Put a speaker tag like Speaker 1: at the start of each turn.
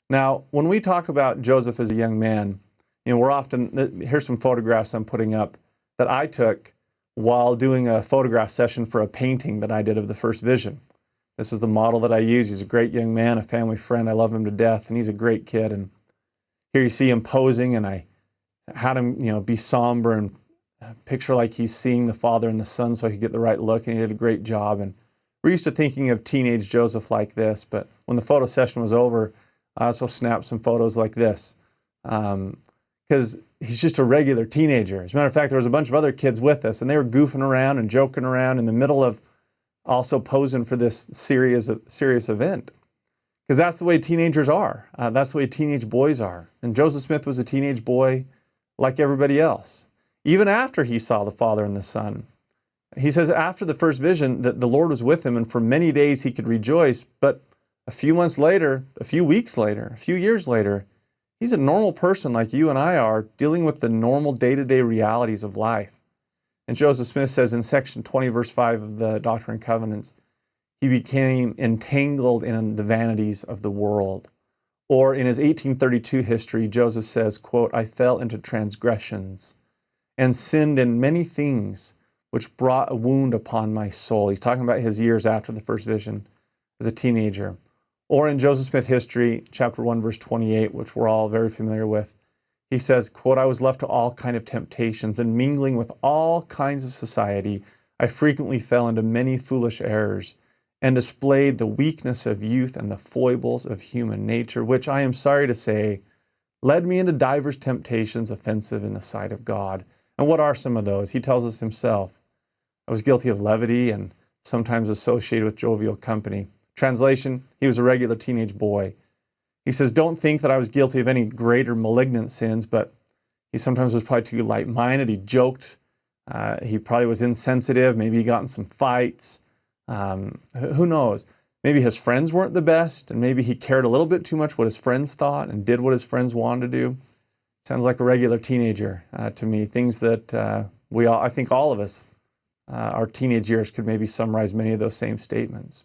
Speaker 1: Now, when we talk about Joseph as a young man, we're often, here's some photographs I'm putting up that I took while doing a photograph session for a painting that I did of the first vision. This is the model that I use. He's a great young man, a family friend. I love him to death, and he's a great kid. And here you see him posing, and I had him, be somber and picture like he's seeing the Father and the Son so he could get the right look, and he did a great job. And we're used to thinking of teenage Joseph like this, but when the photo session was over, I also snapped some photos like this because he's just a regular teenager. As a matter of fact, there was a bunch of other kids with us, and they were goofing around and joking around in the middle of also posing for this serious event. Because that's the way teenagers are. That's the way teenage boys are. And Joseph Smith was a teenage boy like everybody else. Even after he saw the Father and the Son. He says after the first vision that the Lord was with him, and for many days he could rejoice. But a few months later, a few weeks later, a few years later, he's a normal person like you and I are, dealing with the normal day-to-day realities of life. And Joseph Smith says in section 20, verse 5 of the Doctrine and Covenants, he became entangled in the vanities of the world. Or in his 1832 history, Joseph says, quote, I fell into transgressions and sinned in many things which brought a wound upon my soul. He's talking about his years after the first vision as a teenager. Or in Joseph Smith history, chapter 1, verse 28, which we're all very familiar with, he says, quote, I was left to all kind of temptations, and mingling with all kinds of society, I frequently fell into many foolish errors, and displayed the weakness of youth and the foibles of human nature, which I am sorry to say, led me into divers temptations offensive in the sight of God. And what are some of those? He tells us himself, I was guilty of levity and sometimes associated with jovial company. Translation, he was a regular teenage boy. He says, don't think that I was guilty of any greater malignant sins, but he sometimes was probably too light-minded. He joked. He probably was insensitive. Maybe he got in some fights. Who knows? Maybe his friends weren't the best, and maybe he cared a little bit too much what his friends thought and did what his friends wanted to do. Sounds like a regular teenager to me. Things that I think all of us, our teenage years could maybe summarize many of those same statements.